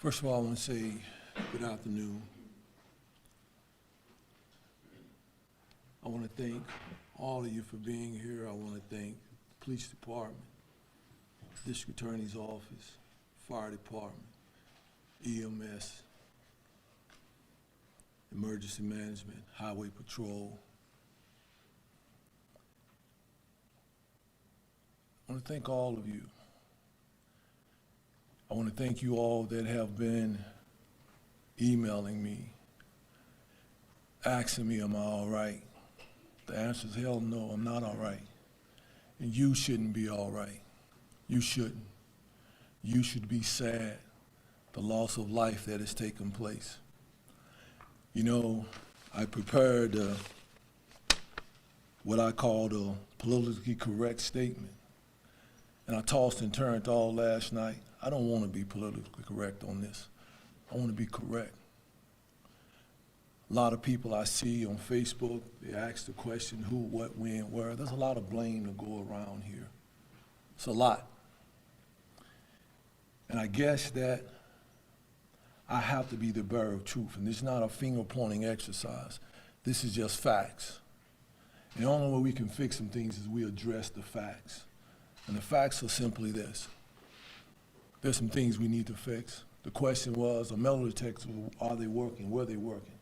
First of all, I want to say good afternoon. I want to thank all of you for being here. I want to thank the police department, district attorney's office, fire department, EMS, emergency management, highway patrol. I want to thank all of you. I want to thank you all that have been emailing me, asking me, am I all right? The answer is hell no, I'm not all right. And you shouldn't be all right. You shouldn't. You should be sad, the loss of life that has taken place. You know, I prepared what I called a politically correct statement. And I tossed and turned all last night. I don't want to be politically correct on this. I want to be correct. A lot of people I see on Facebook, they ask the question, who, what, when, where. There's a lot of blame to go around here. It's a lot. And I guess that I have to be the bearer of truth. And this is not a finger-pointing exercise. This is just facts. And the only way we can fix some things is we address the facts. And the facts are simply this. There's some things we need to fix. The question was, a metal detector, are they working? Were they working?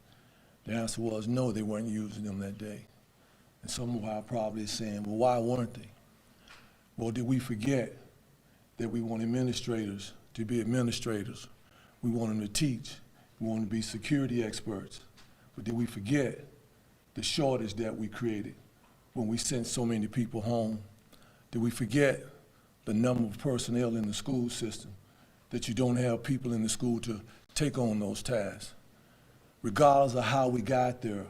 The answer was no, they weren't using them that day. And some of our probably is saying, well, why weren't they? Well, did we forget that we want administrators to be administrators? We want them to teach. We want them to be security experts. But did we forget the shortage that we created when we sent so many people home? Did we forget the number of personnel in the school system, that you don't have people in the school to take on those tasks? Regardless of how we got there,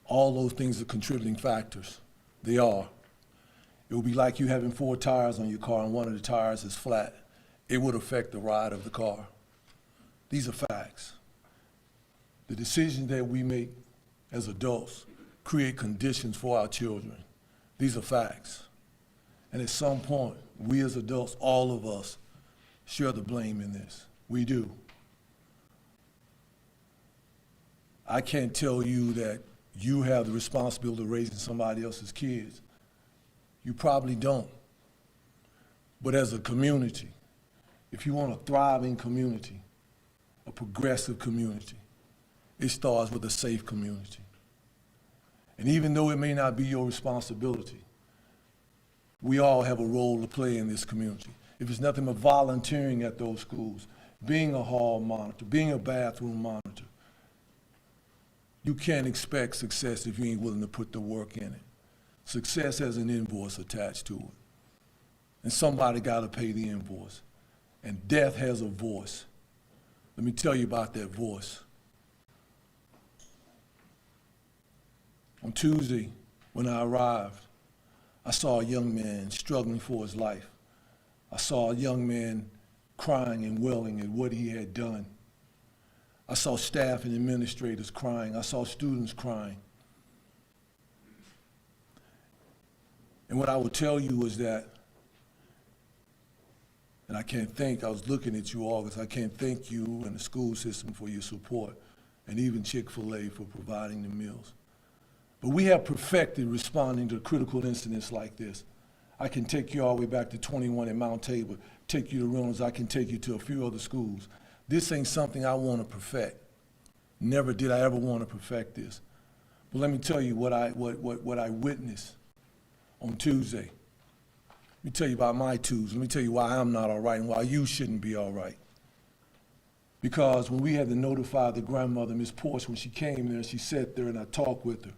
all those things are contributing factors. They are. It would be like you having 4 tires on your car and one of the tires is flat. It would affect the ride of the car. These are facts. The decisions that we make as adults create conditions for our children. These are facts. And at some point, we as adults, all of us, share the blame in this. We do. I can't tell you that you have the responsibility of raising somebody else's kids. You probably don't. But as a community, if you want a thriving community, a progressive community, it starts with a safe community. And even though it may not be your responsibility, we all have a role to play in this community. If it's nothing but volunteering at those schools, being a hall monitor, being a bathroom monitor, you can't expect success if you ain't willing to put the work in it. Success has an invoice attached to it. And somebody got to pay the invoice. And death has a voice. Let me tell you about that voice. On Tuesday, when I arrived, I saw a young man struggling for his life. I saw a young man crying and wailing at what he had done. I saw staff and administrators crying. I saw students crying. And what I would tell you is that, and I was looking at you all because I can't thank you and the school system for your support, and even Chick-fil-A for providing the meals. But we have perfected responding to critical incidents like this. I can take you all the way back to 21 at Mount Tabor, take you to Reynolds, I can take you to a few other schools. This ain't something I want to perfect. Never did I ever want to perfect this. But let me tell you what I witnessed on Tuesday. Let me tell you about my Tuesday. Let me tell you why I'm not all right and why you shouldn't be all right. Because when we had to notify the grandmother, Miss Porch, when she came there, she sat there and I talked with her.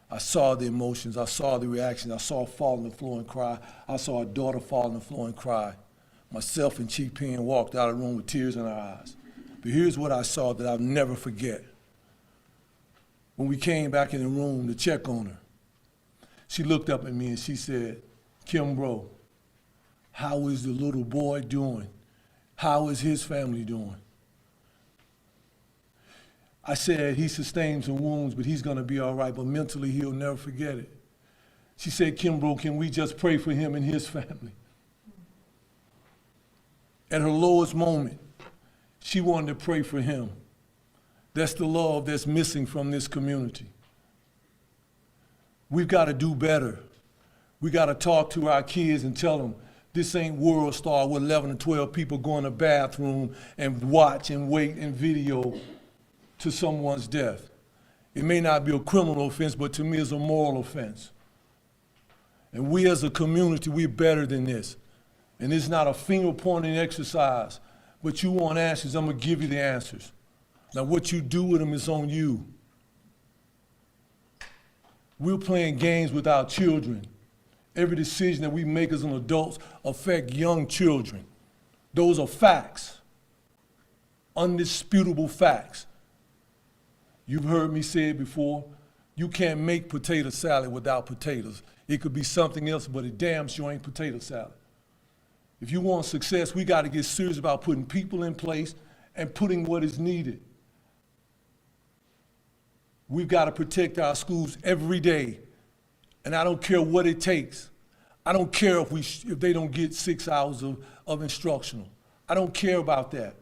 I saw the emotions, I saw the reaction, I saw her fall on the floor and cry. I saw her daughter fall on the floor and cry. Myself and Chief Penn walked out of the room with tears in our eyes. But here's what I saw that I'll never forget. When we came back in the room to check on her, she looked up at me and she said, Kimbrough, how is the little boy doing? How is his family doing? I said, he sustained some wounds, but he's gonna be all right, but mentally he'll never forget it. She said, Kimbrough, can we just pray for him and his family? At her lowest moment, She wanted to pray for him. That's the love that's missing from this community. We've got to do better. We got to talk to our kids and tell them this ain't World Star with 11 or 12 people go in the bathroom and watch and wait and video to someone's death. It may not be a criminal offense, but to me it's a moral offense. And we as a community, we're better than this. And it's not a finger-pointing exercise, but you want answers, I'm gonna give you the answers. Now what you do with them is on you. We're playing games with our children. Every decision that we make as an adults affect young children. Those are facts, undisputable facts. You've heard me say it before, you can't make potato salad without potatoes. It could be something else, but it damn sure ain't potato salad. If you want success, we got to get serious about putting people in place and putting what is needed. We've got to protect our schools every day, and I don't care what it takes. I don't care if they don't get 6 hours of instructional. I don't care about that.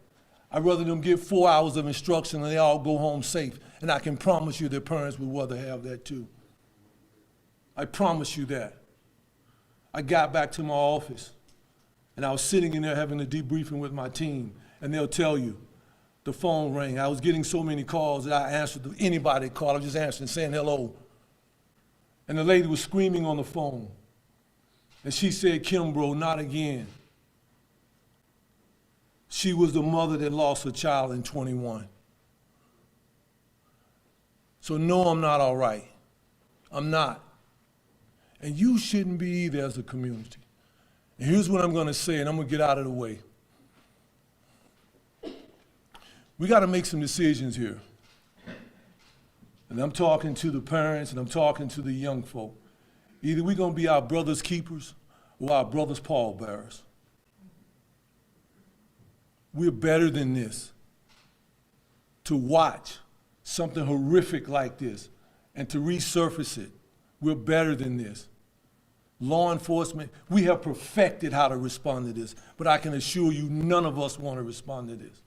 I'd rather them get 4 hours of instruction and they all go home safe, and I can promise you their parents would rather have that too. I promise you that. I got back to my office, and I was sitting in there having a debriefing with my team, and they'll tell you, the phone rang. I was getting so many calls that I answered anybody that called. I was just answering, saying hello. And the lady was screaming on the phone. And she said, Kimbrough, not again. She was the mother that lost her child in 21. So no, I'm not all right. I'm not. And you shouldn't be either as a community. And here's what I'm going to say, and I'm going to get out of the way. We got to make some decisions here. And I'm talking to the parents and I'm talking to the young folk. Either we're going to be our brother's keepers or our brother's pallbearers. We're better than this. To watch something horrific like this and to resurface it, we're better than this. Law enforcement, we have perfected how to respond to this, but I can assure you none of us want to respond to this.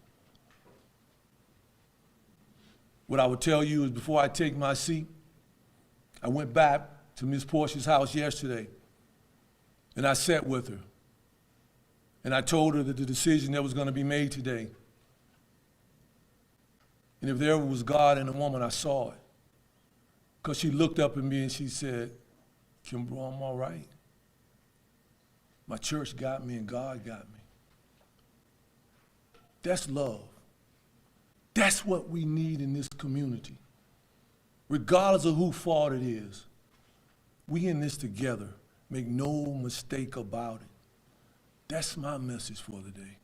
What I would tell you is before I take my seat, I went back to Ms. Portia's house yesterday, and I sat with her. And I told her that the decision that was going to be made today, and if there was God in a woman, I saw it. Because she looked up at me and she said, Kimbrough, I'm all right. My church got me and God got me. That's love. That's what we need in this community. Regardless of whose fault it is, we in this together. Make no mistake about it. That's my message for the day.